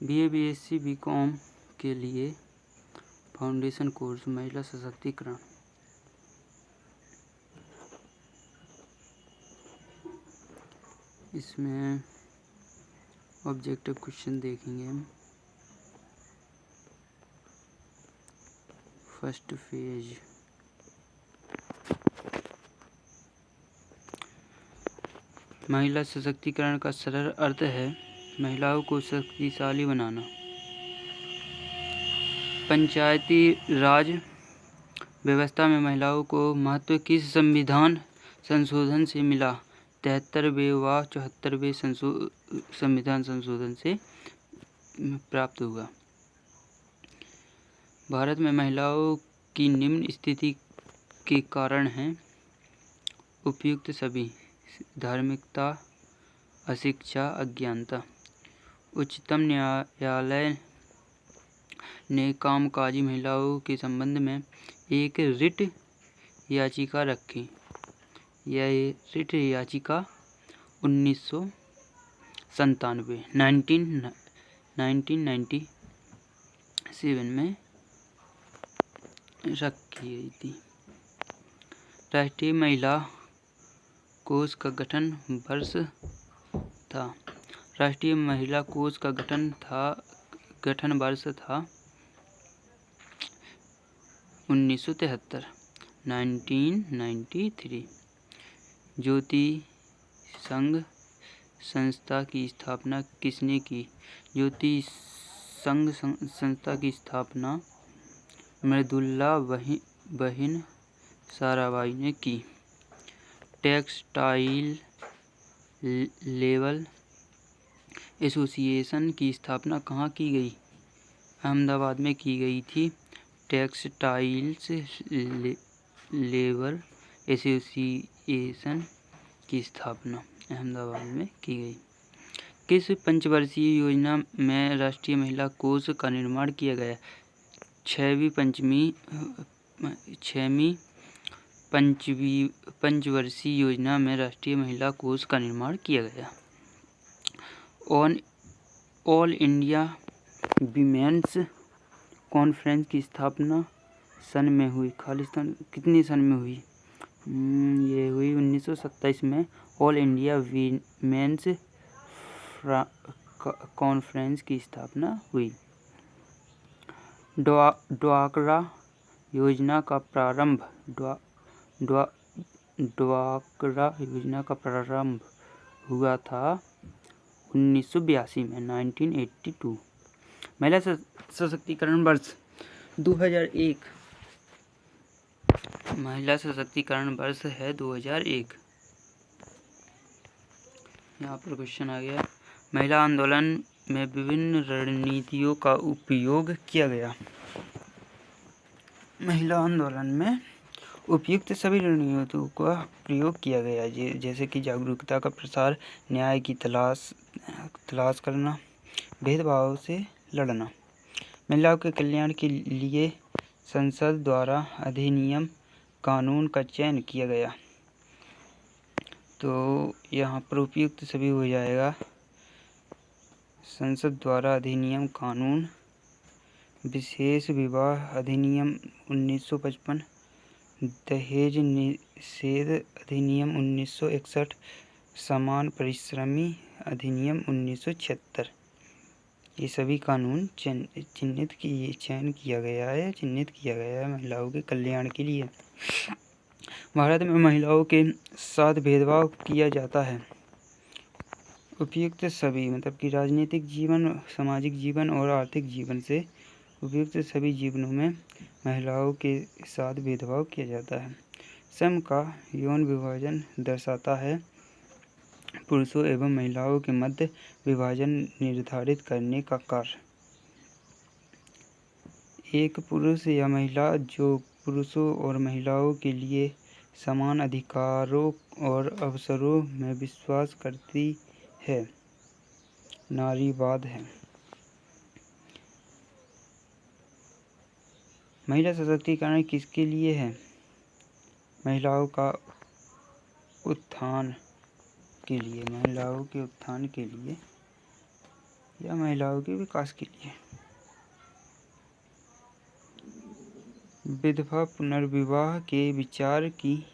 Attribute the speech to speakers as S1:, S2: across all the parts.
S1: BA BSc BCom के लिए foundation course महिला सशक्तिकरण। इसमें ऑब्जेक्टिव क्वेश्चन देखेंगे हम। फर्स्ट फेज, महिला सशक्तिकरण का सरल अर्थ है महिलाओं को शक्तिशाली बनाना। पंचायती राज व्यवस्था में महिलाओं को महत्व किस संविधान संशोधन से मिला? 73वें व 74वें संविधान संशोधन से प्राप्त हुआ। भारत में महिलाओं की निम्न स्थिति के कारण हैं उपयुक्त सभी: धार्मिकता, अशिक्षा, अज्ञानता। उच्चतम न्यायालय ने कामकाजी महिलाओं के संबंध में एक रिट याचिका रखी। यह रिट याचिका 1997 में रखी गई थी। राष्ट्रीय महिला कोष का गठन वर्ष था। राष्ट्रीय महिला कोष का गठन वर्ष था 1993। ज्योति संघ संस्था की स्थापना किसने की? ज्योति संघ संस्था की स्थापना मृदुला बहन साराभाई ने की। टेक्सटाइल लेबर एसोसिएशन की स्थापना कहाँ की गई? अहमदाबाद में की गई थी। टेक्सटाइल्स लेबर एसोसिएशन की स्थापना अहमदाबाद में की गई। किस पंचवर्षीय योजना में राष्ट्रीय महिला कोष का निर्माण किया गया? 6वीं पंचवर्षीय योजना में राष्ट्रीय महिला कोष का निर्माण किया गया। ऑल इंडिया वीमेंस कॉन्फ्रेंस की स्थापना सन में हुई। खालिस्तान कितने सन में हुई? ये हुई 1927 में। ऑल इंडिया वीमेंस कॉन्फ्रेंस की स्थापना हुई। ड्वाक्रा योजना का प्रारंभ हुआ था 1982 में, 1982। महिला सशक्तिकरण वर्ष 2001। महिला सशक्तिकरण वर्ष है 2001। यहाँ पर क्वेश्चन आ गया, महिला आंदोलन में विभिन्न रणनीतियों का उपयोग किया गया। महिला आंदोलन में उपयुक्त सभी रणनीतियों का प्रयोग किया गया, जैसे कि जागरूकता का प्रसार, न्याय की तलाश करना, भेदभाव से लड़ना। महिलाओं के कल्याण के लिए संसद द्वारा अधिनियम कानून का चयन किया गया। तो यहाँ पर उपयुक्त सभी हो जाएगा। संसद द्वारा अधिनियम कानून, विशेष विवाह अधिनियम 1955, दहेज निषेध अधिनियम 1961, समान परिश्रमी अधिनियम 1976। ये सभी कानून चिन्हित किया गया है महिलाओं के कल्याण के लिए। भारत में महिलाओं के साथ भेदभाव किया जाता है। उपयुक्त सभी मतलब कि राजनीतिक जीवन, सामाजिक जीवन और आर्थिक जीवन से उपयुक्त सभी जीवनों में महिलाओं के साथ भेदभाव किया जाता है। श्रम का यौन विभाजन दर्शाता है पुरुषों एवं महिलाओं के मध्य विभाजन निर्धारित करने का कार्य। एक पुरुष या महिला जो पुरुषों और महिलाओं के लिए समान अधिकारों और अवसरों में विश्वास करती है, नारीवाद है। महिला सशक्तिकरण किसके लिए है? महिलाओं का उत्थान के लिए, महिलाओं के उत्थान के लिए या महिलाओं के विकास के लिए। विधवा पुनर्विवाह के विचार की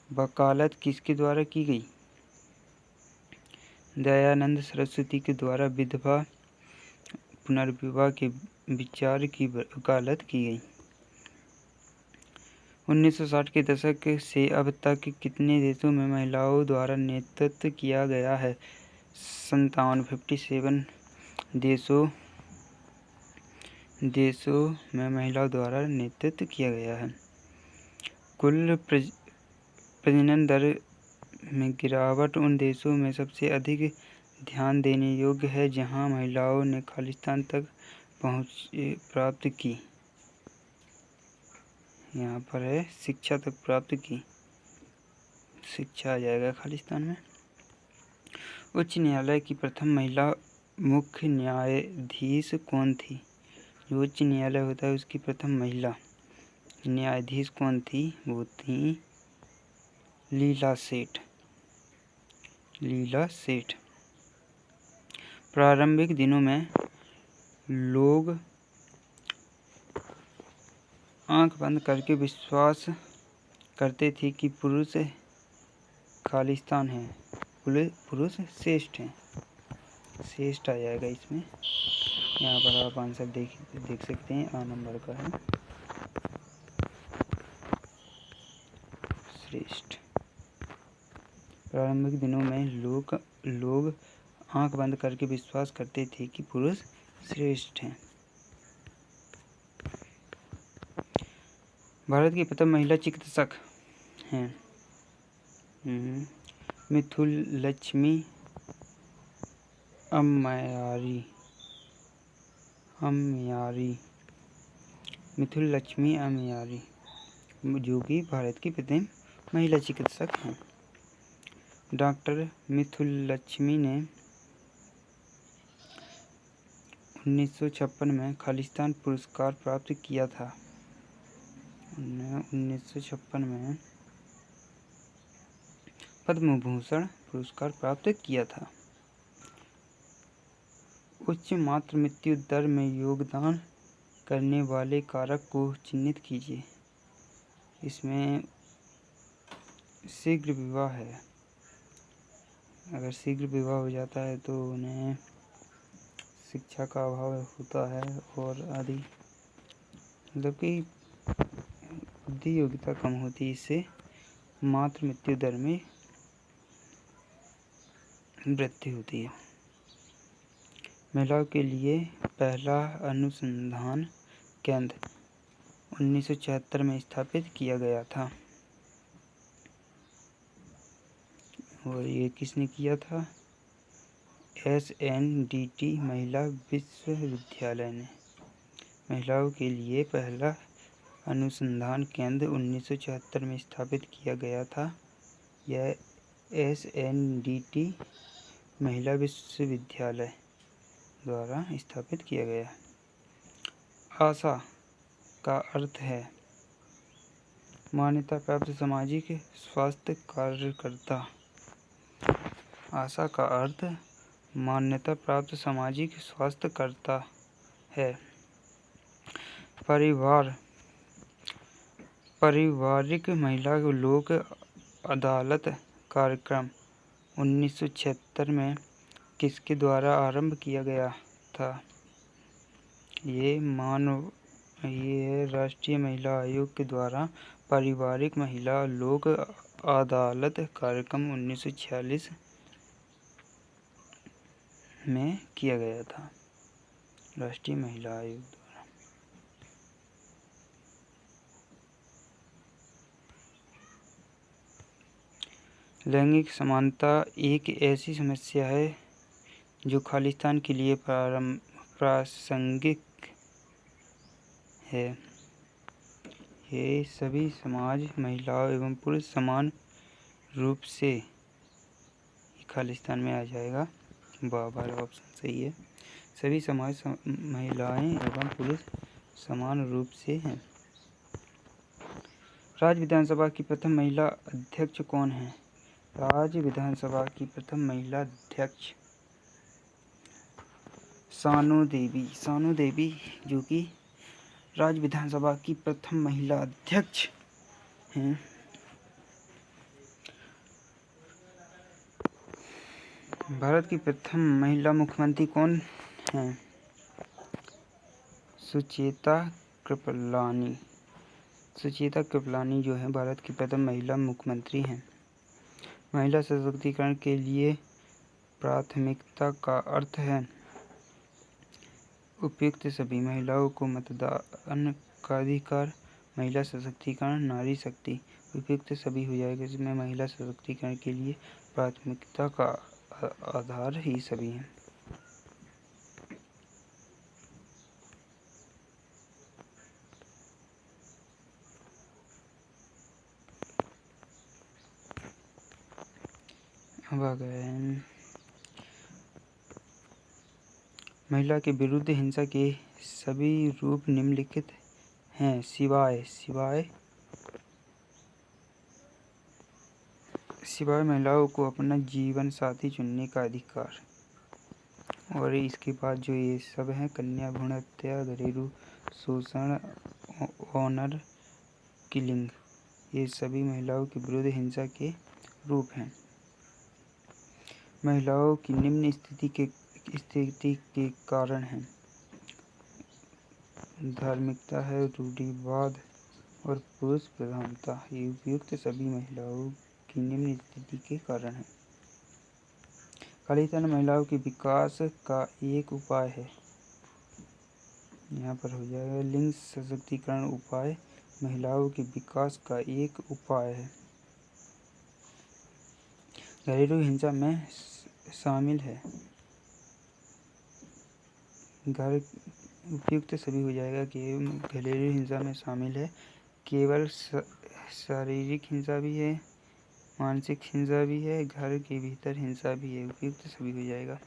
S1: वकालत किसके द्वारा की गई? दयानंद सरस्वती के द्वारा विधवा पुनर्विवाह के विचार की वकालत की गई। 1960 के दशक से अब तक कितने देशों में महिलाओं द्वारा नेतृत्व किया गया है? 57 देशों में महिलाओं द्वारा नेतृत्व किया गया है। कुल प्रजनन दर में गिरावट उन देशों में सबसे अधिक ध्यान देने योग्य है जहां महिलाओं ने खालिस्तान तक पहुंच प्राप्त की। यहाँ पर है शिक्षा तक प्राप्त की, शिक्षा आ जाएगा खालिस्तान में। उच्च न्यायालय की प्रथम महिला मुख्य न्यायाधीश कौन थी? जो उच्च न्यायालय होता है उसकी प्रथम महिला न्यायाधीश कौन थी? वो थी लीला सेठ। लीला सेठ। प्रारंभिक दिनों में लोग आंख बंद करके विश्वास करते थे कि पुरुष खालिस्तान है, पुरुष श्रेष्ठ हैं। श्रेष्ठ आ जाएगा इसमें। यहाँ पर आप आंसर देख सकते हैं, आ नंबर का है श्रेष्ठ। प्रारंभिक दिनों में लोग आंख बंद करके विश्वास करते थे कि पुरुष श्रेष्ठ हैं। भारत की प्रथम महिला चिकित्सक हैं मिथुलक्ष्मी अम्मयारी। मिथुलक्ष्मी अम्मयारी जो कि भारत की प्रथम महिला चिकित्सक हैं। डॉक्टर मिथुलक्ष्मी ने 1956 में खालिस्तान पुरस्कार प्राप्त किया था। 1956 में पद्म भूषण पुरस्कार प्राप्त किया था। उच्च मातृ मृत्यु दर में योगदान करने वाले कारक को चिन्हित कीजिए। इसमें शीघ्र विवाह है। अगर शीघ्र विवाह हो जाता है तो उन्हें शिक्षा का अभाव होता है और आदि, मतलब कि बुद्धि योग्यता कम होती है, इससे मातृ मृत्यु दर में वृद्धि होती है। महिलाओं के लिए पहला अनुसंधान केंद्र 1976 में स्थापित किया गया था और ये किसने किया था? SNDT महिला विश्वविद्यालय ने। महिलाओं के लिए पहला अनुसंधान केंद्र 1976 में स्थापित किया गया था। यह SNDT महिला विश्वविद्यालय द्वारा स्थापित किया गया। आशा का अर्थ है मान्यता प्राप्त सामाजिक स्वास्थ्य कार्यकर्ता। आशा का अर्थ मान्यता प्राप्त सामाजिक स्वास्थ्यकर्ता है। पारिवारिक महिला लोक अदालत कार्यक्रम 1976 में किसके द्वारा आरंभ किया गया था? ये राष्ट्रीय महिला आयोग के द्वारा पारिवारिक महिला लोक अदालत कार्यक्रम 1946 में किया गया था, राष्ट्रीय महिला आयोग द्वारा। लैंगिक समानता एक ऐसी समस्या है जो खालिस्तान के लिए प्रासंगिक है। ये सभी समाज महिलाओं एवं पुरुष समान रूप से खालिस्तान में आ जाएगा। बाबर ऑप्शन सही है। सभी समाज महिलाएं एवं पुरुष समान रूप से हैं। राज्य विधानसभा की प्रथम महिला अध्यक्ष कौन है? राज्य विधानसभा की प्रथम महिला अध्यक्ष सानू देवी जो कि राज्य विधानसभा की प्रथम महिला अध्यक्ष हैं। भारत की प्रथम महिला मुख्यमंत्री कौन हैं? सुचेता कृपलानी जो है भारत की प्रथम महिला मुख्यमंत्री हैं। महिला सशक्तिकरण के लिए प्राथमिकता का अर्थ है उपयुक्त सभी महिलाओं को मतदान का अधिकार। महिला सशक्तिकरण, नारी शक्ति, उपयुक्त सभी हो जाएगा। इसमें महिला सशक्तिकरण के लिए प्राथमिकता का आधार ही सभी हैं। अब आ गए हैं महिला के विरुद्ध हिंसा के सभी रूप निम्नलिखित हैं सिवाय महिलाओं को अपना जीवन साथी चुनने का अधिकार। और इसके बाद जो ये सब हैं कन्या भ्रूण हत्या, घरेलू शोषण, ऑनर किलिंग, ये सभी महिलाओं के विरुद्ध हिंसा के रूप हैं। महिलाओं की निम्न स्थिति के कारण हैं धार्मिकता है, रूढ़िवाद और पुरुष प्रधानता। ये उपयुक्त सभी महिलाओं की निम्न स्थिति के कारण हैं। खालिस्तान महिलाओं के विकास का एक उपाय है। यहाँ पर हो जाएगा लिंग सशक्तिकरण उपाय महिलाओं के विकास का एक उपाय है। घरेलू हिंसा में शामिल है। घर उपयुक्त सभी हो जाएगा कि घरेलू हिंसा में शामिल है। केवल शारीरिक हिंसा भी है, मानसिक हिंसा भी है, घर के भीतर हिंसा भी है। उपयुक्त सभी हो जाएगा।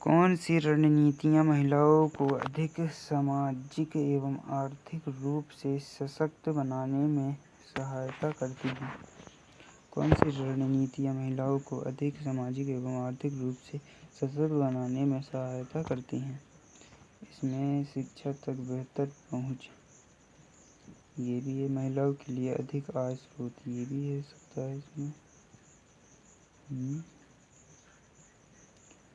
S1: कौन सी रणनीतियाँ महिलाओं को अधिक सामाजिक एवं आर्थिक रूप से सशक्त बनाने में सहायता करती हैं? कौन सी रणनीतियाँ महिलाओं को अधिक सामाजिक एवं आर्थिक रूप से सशक्त बनाने में सहायता करती हैं? इसमें शिक्षा तक बेहतर पहुँच, ये भी है। महिलाओं के लिए अधिक आय स्रोत, ये भी है सकता है इसमें।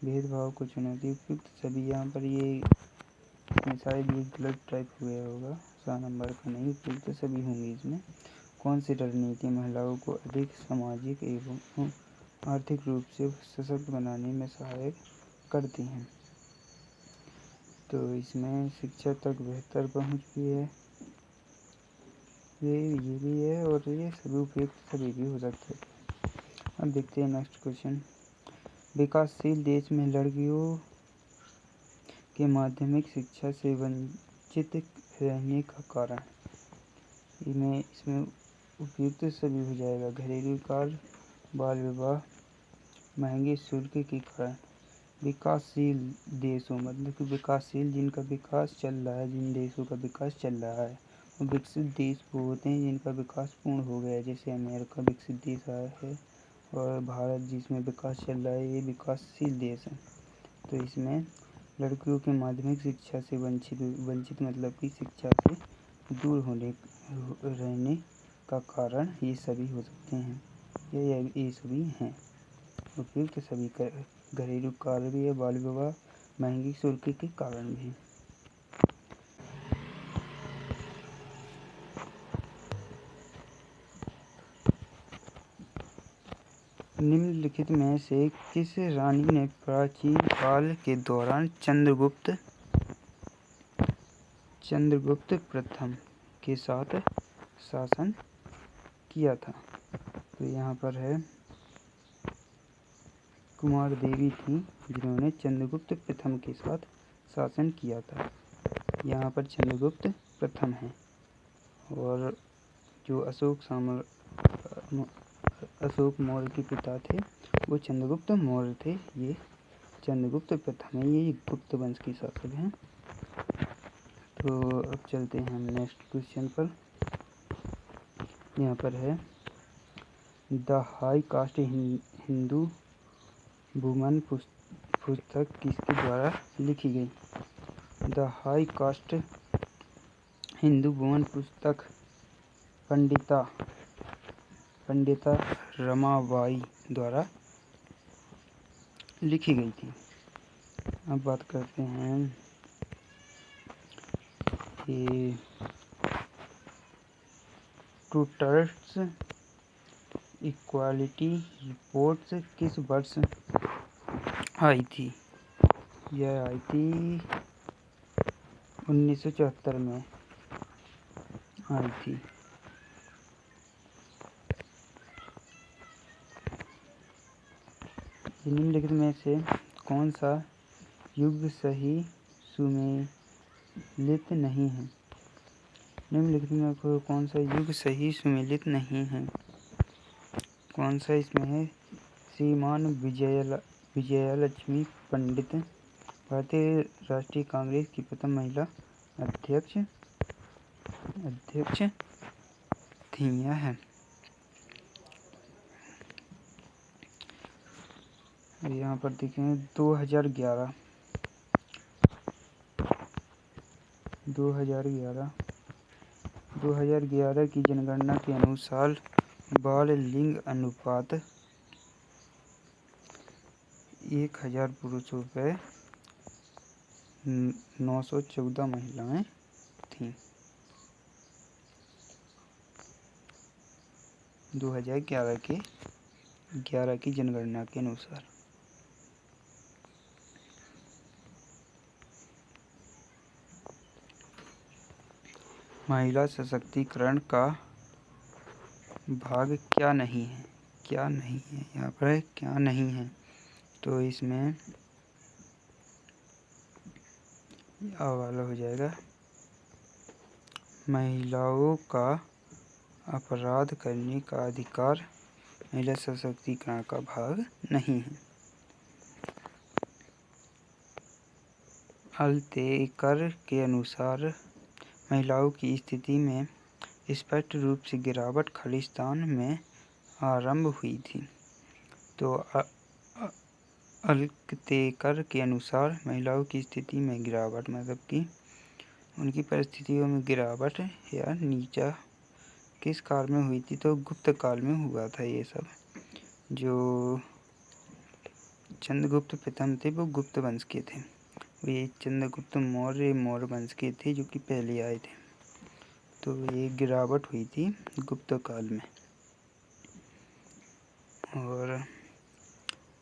S1: भेदभाव को चुनौती, उपयुक्त सभी। यहाँ पर ये शायद ये गलत टाइप हो गया होगा, 7 नंबर का नहीं, उपयुक्त सभी होंगे इसमें। कौन सी रणनीति महिलाओं को अधिक सामाजिक एवं आर्थिक रूप से सशक्त बनाने में सहायक करती हैं? तो इसमें शिक्षा तक बेहतर पहुँच भी है, ये भी है, और ये सभी उपयुक्त सभी भी हो सकते हैं। अब देखते हैं नेक्स्ट क्वेश्चन। विकासशील देश में लड़कियों के माध्यमिक शिक्षा से वंचित रहने का कारण। इसमें उपयुक्त सभी हो जाएगा। घरेलू कार्य, बाल विवाह, महंगे शुल्क के कारण। विकासशील देशों मतलब कि विकासशील जिनका विकास चल रहा है, जिन देशों का विकास चल रहा है। और विकसित देश वो होते हैं जिनका विकास पूर्ण हो गया है, जैसे अमेरिका विकसित देश है और भारत जिसमें विकास चल रहा है, ये विकासशील देश है। तो इसमें लड़कियों के माध्यमिक शिक्षा से वंचित मतलब कि शिक्षा से दूर रहने का कारण ये सभी हो सकते हैं। ये सभी हैं उपयुक्त सभी। घरेलू कार्य भी है, बाल विवाह, महंगी शुल्क के कारण भी। निम्नलिखित में से किस रानी ने प्राचीन काल के दौरान चंद्रगुप्त प्रथम के साथ शासन किया था? तो यहाँ पर है कुमार देवी थी जिन्होंने चंद्रगुप्त प्रथम के साथ शासन किया था। यहाँ पर चंद्रगुप्त प्रथम है। और जो अशोक मौर्य के पिता थे वो चंद्रगुप्त मौर्य थे। ये चंद्रगुप्त प्रथम है, ये गुप्त वंश के शासक हैं। तो अब चलते हैं हम नेक्स्ट क्वेश्चन पर। यहाँ पर है the high cast Hindu woman पुस्तक किसके द्वारा लिखी गई? द हाई कास्ट हिंदू भुवन पुस्तक पंडिता रमाबाई द्वारा लिखी गई थी। अब बात करते हैं ये ट्रूथर्स इक्वालिटी रिपोर्ट्स किस वर्ष आई थी? यह आई थी 1974 में आई थी। निम्नलिखित में से कौन सा युग सही सुमेलित नहीं है? निम्नलिखित में कौन सा युग सही सुमेलित नहीं है? कौन सा इसमें है? श्रीमान विजयलक्ष्मी पंडित भारतीय राष्ट्रीय कांग्रेस की प्रथम महिला अध्यक्ष थी। यह है। यहाँ पर देखें 2011 की जनगणना के अनुसार बाल लिंग अनुपात 1000 पुरुषों पे 914 महिलाएं थीं। 2011 की जनगणना के अनुसार। महिला सशक्तिकरण का भाग क्या नहीं है? यहाँ पर क्या नहीं है? तो इसमें वाला हो जाएगा महिलाओं का अपराध करने का अधिकार महिला सशक्तिकरण का भाग नहीं है। अल्तेकर के अनुसार महिलाओं की स्थिति में स्पष्ट रूप से गिरावट खालिस्तान में आरंभ हुई थी। तो अल्तेकर के अनुसार महिलाओं की स्थिति में गिरावट मतलब कि उनकी परिस्थितियों में गिरावट या नीचा किस काल में हुई थी? तो गुप्त काल में हुआ था। ये सब जो चंद्रगुप्त प्रथम थे वो गुप्त वंश के थे। ये चंद्रगुप्त मौर्य वंश के थे जो कि पहले आए थे। तो ये गिरावट हुई थी गुप्त काल में। और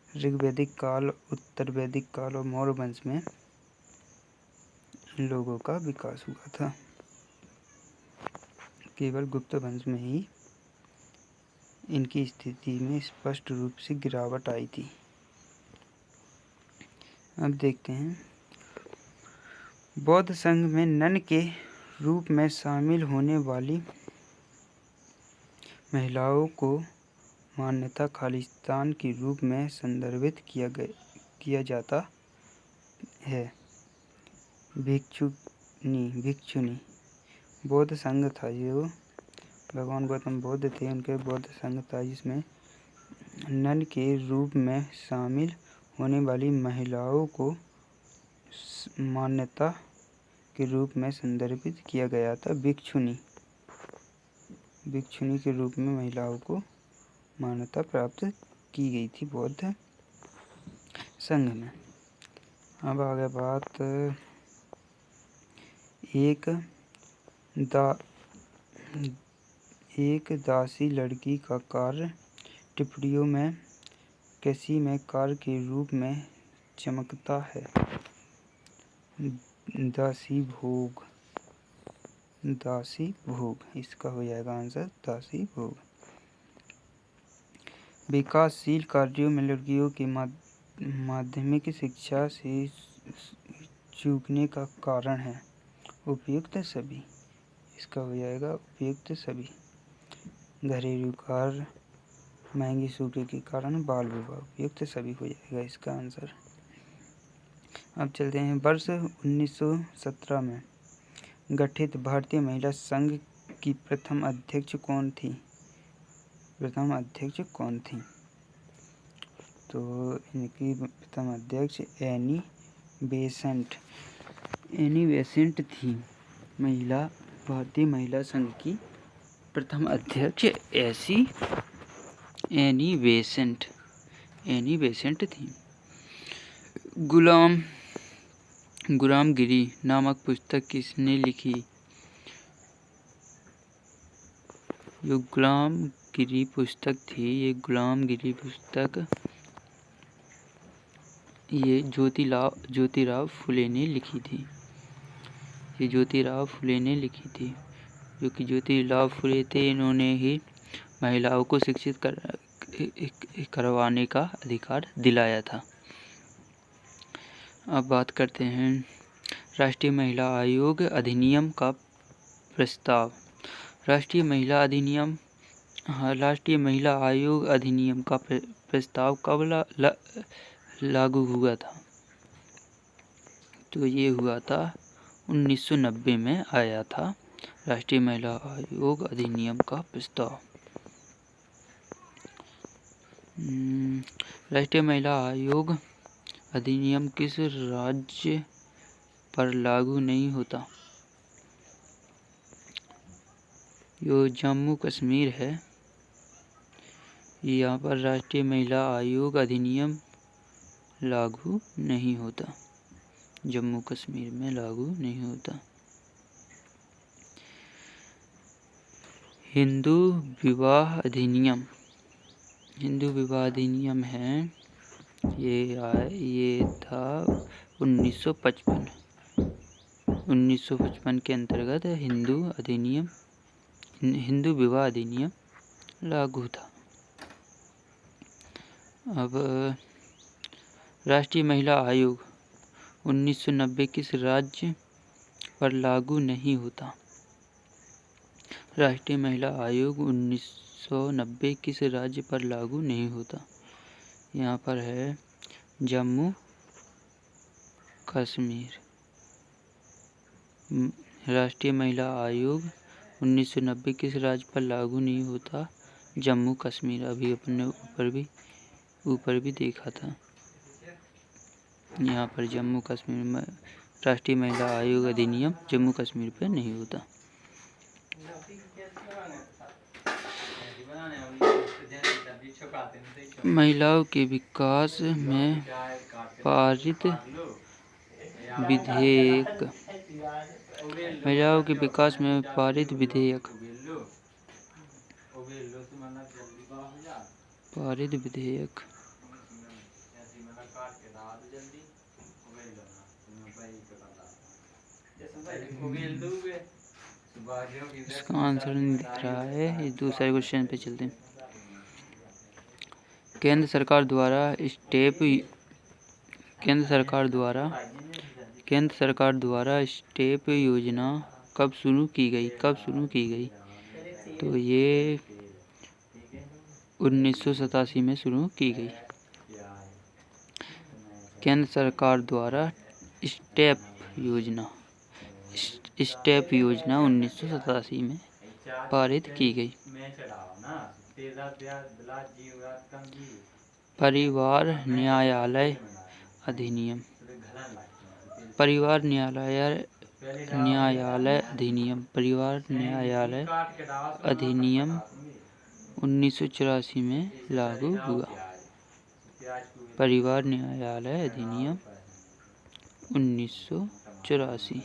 S1: ऋग्वैदिक काल, उत्तर वैदिक काल और मौर्य वंश में इन लोगों का विकास हुआ था। केवल गुप्त वंश में ही इनकी स्थिति में स्पष्ट रूप से गिरावट आई थी। अब देखते हैं बौद्ध संघ में नन के रूप में शामिल होने वाली महिलाओं को मान्यता खालिस्तान के रूप में संदर्भित किया जाता है। भिक्षुनी बौद्ध संघ था जो भगवान गौतम बुद्ध थे, उनके बौद्ध संघ था जिसमें नन के रूप में शामिल होने वाली महिलाओं को मान्यता के रूप में संदर्भित किया गया था। भिक्षुनी के रूप में महिलाओं को मान्यता प्राप्त की गई थी बौद्ध संघ में। अब आगे बात एक दासी लड़की का कार्य टिप्पणियों में किसी में कार्य के रूप में चमकता है? दासी भोग इसका हो जाएगा आंसर दासी भोग। विकासशील कार्यों में लड़कियों के माध्यमिक शिक्षा से चूकने का कारण है उपयुक्त सभी। इसका हो जाएगा उपयुक्त सभी। घरेलू कार्य, महंगी सूखे के कारण बाल विवाह, उपयुक्त सभी हो जाएगा इसका आंसर। अब चलते हैं वर्ष 1917 में गठित भारतीय महिला संघ की प्रथम अध्यक्ष कौन थी? तो इनकी प्रथम अध्यक्ष एनी बेसेंट थी। भारतीय महिला संघ की प्रथम अध्यक्ष एनी बेसेंट थी। गुलामगिरी नामक पुस्तक किसने लिखी? जो गुलामगिरी पुस्तक थी, ये गुलामगिरी पुस्तक ये ज्योतिराव फुले ने लिखी थी। ये ज्योतिराव फुले ने लिखी थी, जो कि ज्योतिराव फुले थे, इन्होंने ही महिलाओं को शिक्षित करवाने का अधिकार दिलाया था। अब बात करते हैं राष्ट्रीय महिला आयोग अधिनियम का प्रस्ताव। राष्ट्रीय महिला आयोग अधिनियम का प्रस्ताव कब लागू हुआ था? तो ये हुआ था 1990 में आया था राष्ट्रीय महिला आयोग अधिनियम का प्रस्ताव। राष्ट्रीय महिला आयोग अधिनियम किस राज्य पर लागू नहीं होता? जो जम्मू कश्मीर है, यहाँ पर राष्ट्रीय महिला आयोग अधिनियम लागू नहीं होता। जम्मू कश्मीर में लागू नहीं होता। हिंदू विवाह अधिनियम है, ये था 1955 के अंतर्गत हिंदू विवाह अधिनियम लागू था। अब राष्ट्रीय महिला आयोग 1990 किस राज्य पर लागू नहीं होता? राष्ट्रीय महिला आयोग 1990 किस राज्य पर लागू नहीं होता? यहाँ पर है जम्मू कश्मीर। राष्ट्रीय महिला आयोग 1990 किस राज्य पर लागू नहीं होता? जम्मू कश्मीर। अभी अपने ऊपर भी देखा था। यहाँ पर जम्मू कश्मीर में राष्ट्रीय महिला आयोग अधिनियम जम्मू कश्मीर पर नहीं होता। महिलाओं के विकास में पारित विधेयक। महिलाओं के विकास में पारित विधेयक। इसका आंसर नहीं दिख रहा है। इस दूसरे क्वेश्चन पे चलते हैं। केंद्र सरकार द्वारा स्टेप योजना कब शुरू की गई? तो ये 1987 में शुरू की गई। केंद्र सरकार द्वारा स्टेप योजना 1987 में पारित की गई। परिवार न्यायालय अधिनियम 1984 में लागू हुआ। परिवार न्यायालय अधिनियम 1984।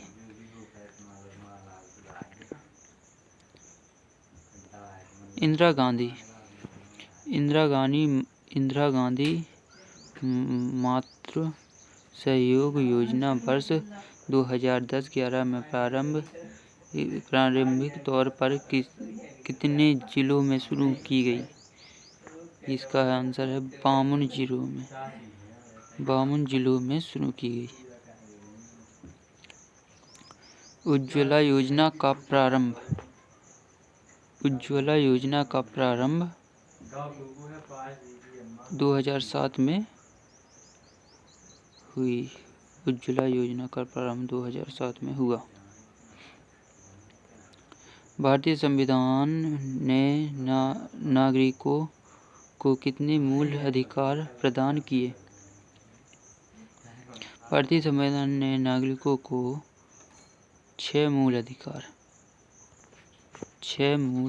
S1: इंदिरा गांधी मातृ सहयोग योजना वर्ष 2010-11 में प्रारंभिक तौर पर कितने जिलों में शुरू की गई? इसका आंसर है 52 जिलों में शुरू की गई। उज्ज्वला योजना का प्रारंभ 2007 में हुई। उज्ज्वला योजना का प्रारंभ 2007 में हुआ। भारतीय संविधान ने नागरिकों को कितने मूल अधिकार प्रदान किए? भारतीय संविधान ने नागरिकों को 6 मूल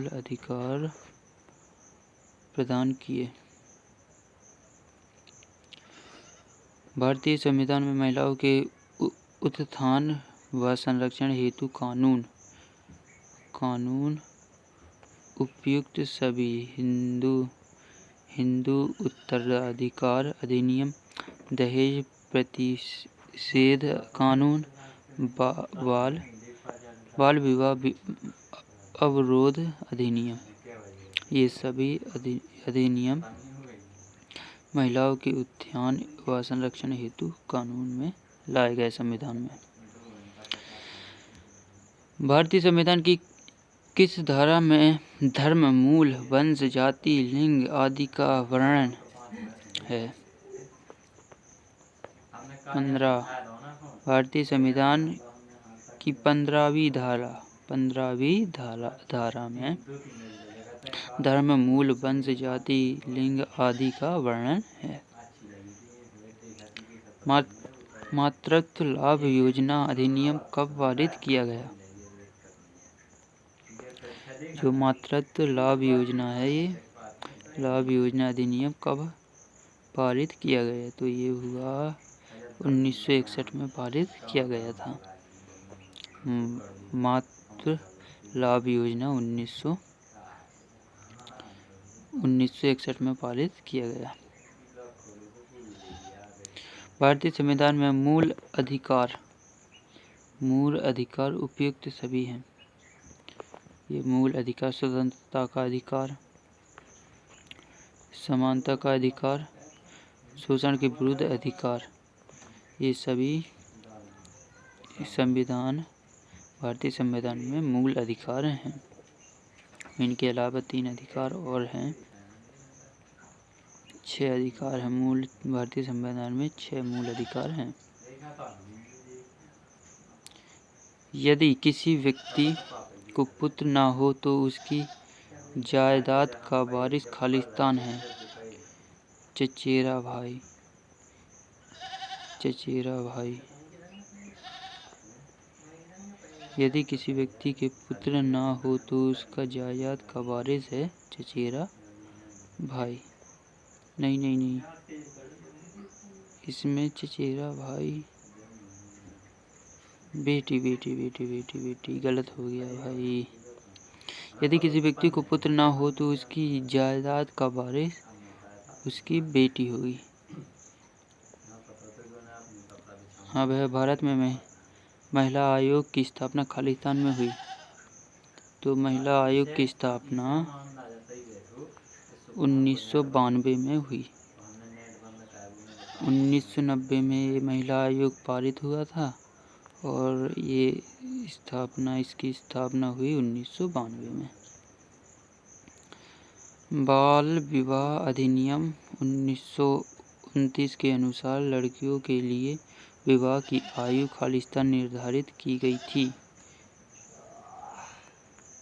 S1: अधिकार प्रदान किए। भारतीय संविधान में महिलाओं के उत्थान व संरक्षण हेतु कानून उपयुक्त सभी हिंदू उत्तराधिकार अधिनियम, दहेज प्रतिषेध कानून, बाल विवाह अवरोध अधिनियम, ये सभी अधिनियम महिलाओं के उत्थान व संरक्षण हेतु कानून में लाए गए संविधान में। भारतीय संविधान की किस धारा में धर्म, मूल, वंश, जाति, लिंग आदि का वर्णन है? 15। भारतीय संविधान की 15वीं धारा में धर्म, मूल, वंश, जाति, लिंग आदि का वर्णन है। मातृत्व लाभ योजना अधिनियम कब पारित किया गया? जो मातृत्व लाभ योजना है, ये लाभ योजना अधिनियम कब पारित किया गया? तो ये हुआ 1961 में पारित किया गया था। मातृ लाभ योजना 1961 में पारित किया गया। भारतीय संविधान में मूल अधिकार उपयुक्त सभी हैं। ये मूल अधिकार स्वतंत्रता का अधिकार, समानता का अधिकार, शोषण के विरुद्ध अधिकार, ये सभी भारतीय संविधान में मूल अधिकार हैं। इनके अलावा 3 अधिकार और हैं। 6 अधिकार हैं भारतीय संविधान में 6 मूल अधिकार हैं। यदि किसी व्यक्ति को पुत्र न हो तो उसकी जायदाद का वारिस खालिस्तान है। चचेरा भाई। यदि किसी व्यक्ति के पुत्र न हो तो उसका जायदाद का वारिस है चचेरा भाई। नहीं, इसमें चचेरा भाई बेटी गलत हो गया भाई। यदि किसी व्यक्ति को पुत्र न हो तो उसकी जायदाद का वारिस उसकी बेटी होगी। अब है भारत में महिला आयोग की स्थापना खालिस्तान में हुई। तो महिला आयोग की स्थापना 1992 में हुई। 1990 में ये महिला आयोग पारित हुआ था और इसकी स्थापना हुई 1992 में। बाल विवाह अधिनियम 1929 के अनुसार लड़कियों के लिए विवाह की आयु खालिस्तान निर्धारित की गई थी।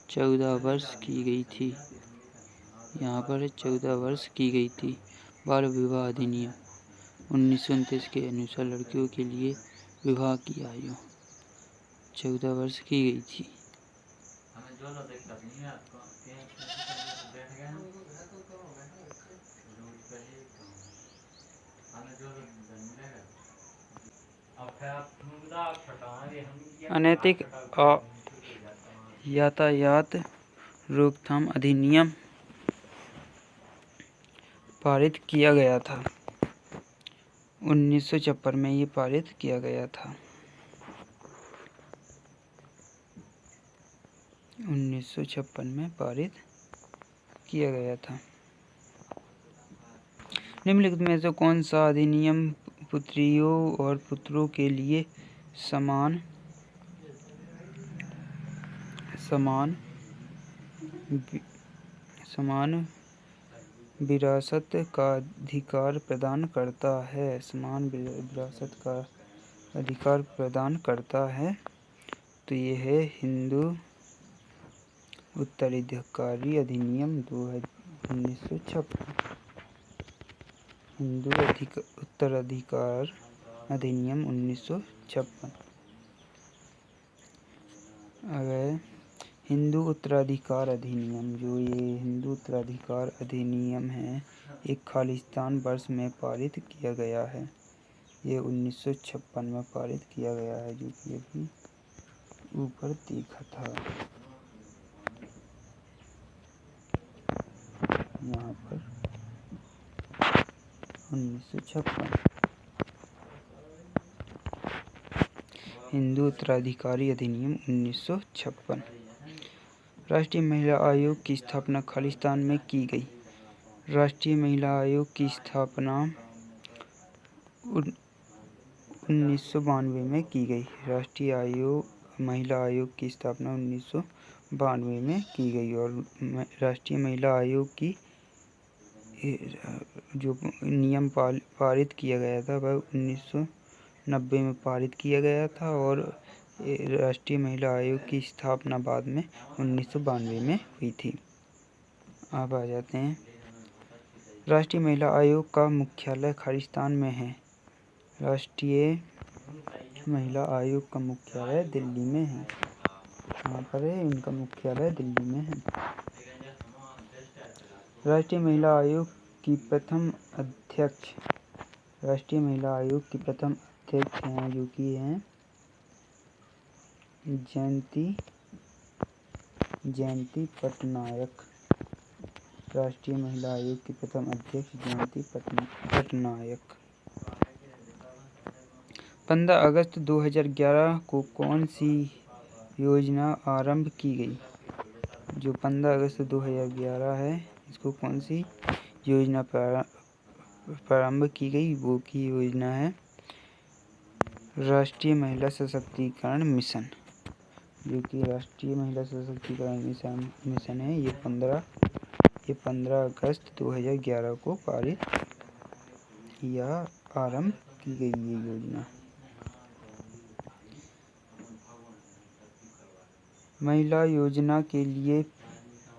S1: 14 वर्ष की गई थी। यहाँ पर 14 वर्ष की गई थी। बाल विवाह अधिनियम 1929 के अनुसार लड़कियों के लिए विवाह की आयु 14 वर्ष की गई थी। अनैतिक यातायात रोकथाम अधिनियम पारित किया गया था। 1956 में ये पारित किया गया था। 1956 में पारित किया गया था। निम्नलिखित में से कौन सा अधिनियम पुत्रियों और पुत्रों के लिए समान विरासत का अधिकार प्रदान करता है? समान विरासत का अधिकार प्रदान करता है। तो ये है हिंदू उत्तराधिकारी अधिनियम 1956। हिंदू उत्तराधिकार अधिनियम 1956। अगर हिंदू उत्तराधिकार अधिनियम, जो ये हिंदू उत्तराधिकार अधिनियम है, एक खालिस्तान वर्ष में पारित किया गया है। ये 1956 में पारित किया गया है, जो कि अभी ऊपर देखा था यहाँ पर 1956। हिंदू उत्तराधिकारी अधिनियम 1956। राष्ट्रीय महिला आयोग की स्थापना खालिस्तान में की गई। राष्ट्रीय महिला आयोग की स्थापना 1992 में की गई। राष्ट्रीय महिला आयोग की स्थापना 1992 में की गई और राष्ट्रीय महिला आयोग की जो नियम पारित किया गया था वह 1990 में पारित किया गया था और राष्ट्रीय महिला आयोग की स्थापना बाद में 1992 में हुई थी। अब आ जाते हैं। राष्ट्रीय महिला आयोग का मुख्यालय खालिस्तान में है। राष्ट्रीय महिला आयोग का मुख्यालय दिल्ली में है। यहाँ पर है, इनका मुख्यालय दिल्ली में है। राष्ट्रीय महिला आयोग की प्रथम अध्यक्ष राष्ट्रीय महिला आयोग की प्रथम अध्यक्ष हैं, जो कि हैं जयंती पटनायक। राष्ट्रीय महिला आयोग की प्रथम अध्यक्ष जयंती पटनायक। 15 अगस्त 2011 को कौन सी योजना आरंभ की गई? जो 15 अगस्त 2011 है, इसको कौन सी योजना प्रारंभ की गई? वो की योजना है राष्ट्रीय महिला सशक्तिकरण मिशन, जो कि राष्ट्रीय महिला सशक्तिकरण मिशन है। ये 15 अगस्त 2011 को पारित या आरंभ की गई ये योजना। महिला योजना के लिए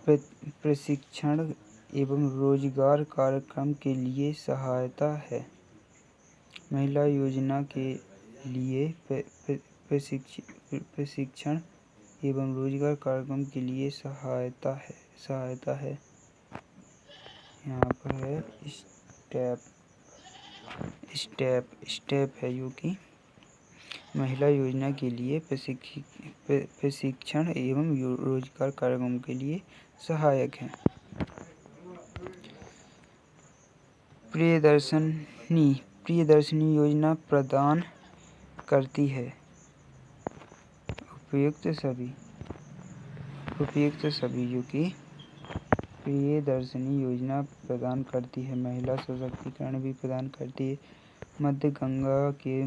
S1: प्रशिक्षण एवं रोजगार कार्यक्रम के लिए सहायता है। महिला योजना के लिए प्रशिक्षण एवं रोजगार कार्यक्रम के लिए सहायता है। यहाँ पर है स्टेप है, जो कि महिला योजना के लिए प्रशिक्षण एवं रोजगार कार्यक्रम के लिए सहायक है। प्रियदर्शनी योजना प्रदान करती है। उपयुक्त सभी, जो कि प्रियदर्शनी योजना प्रदान करती है। महिला सशक्तिकरण भी प्रदान करती है। मध्य गंगा के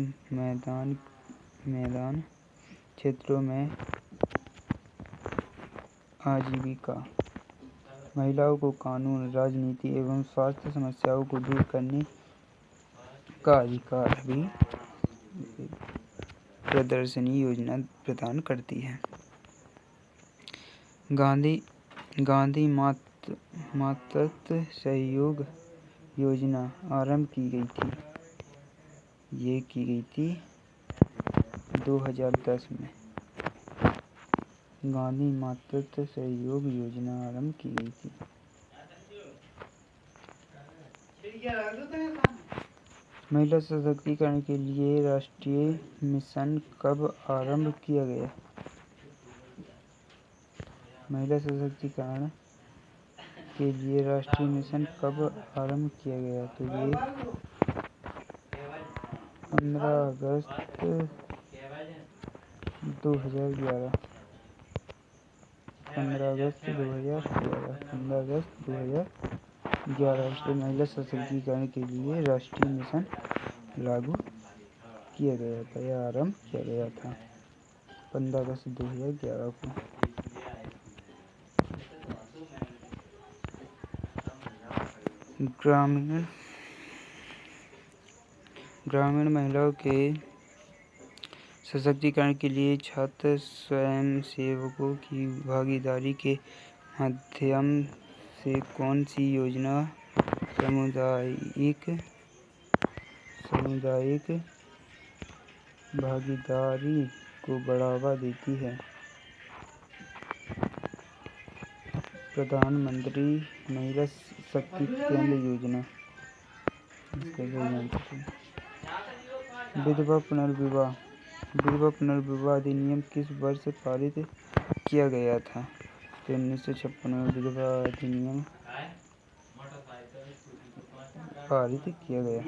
S1: मैदान क्षेत्रों में आजीविका। महिलाओं को कानून, राजनीति एवं स्वास्थ्य समस्याओं को दूर करने का अधिकार भी प्रियदर्शनी योजना प्रदान करती है। गांधी मातृत्व सहयोग योजना आरंभ की गई थी। ये की गई थी 2010 में। गांधी मातृत्व सहयोग योजना आरंभ की गई थी। महिला सशक्तिकरण के लिए राष्ट्रीय मिशन कब आरंभ किया गया? महिला सशक्तिकरण के लिए राष्ट्रीय मिशन कब आरंभ किया गया? तो ये 15 अगस्त 2011। 15 अगस्त 2011 राष्ट्रीय महिला सशक्तिकरण के लिए राष्ट्रीय मिशन लागू किया गया था या आरंभ किया गया था 15 अगस्त 2011 को। ग्रामीण महिलाओं के सशक्तिकरण के लिए छात्र स्वयंसेवकों की भागीदारी के माध्यम से कौन सी योजना सामुदायिक सामुदायिक भागीदारी को बढ़ावा देती है। प्रधानमंत्री महिला शक्ति केंद्र योजना, विधवा पुनर्विवाह। विधवा पुनर्विवाह अधिनियम किस वर्ष पारित किया गया था? तो 1956 में विधवा अधिनियम पारित किया गया।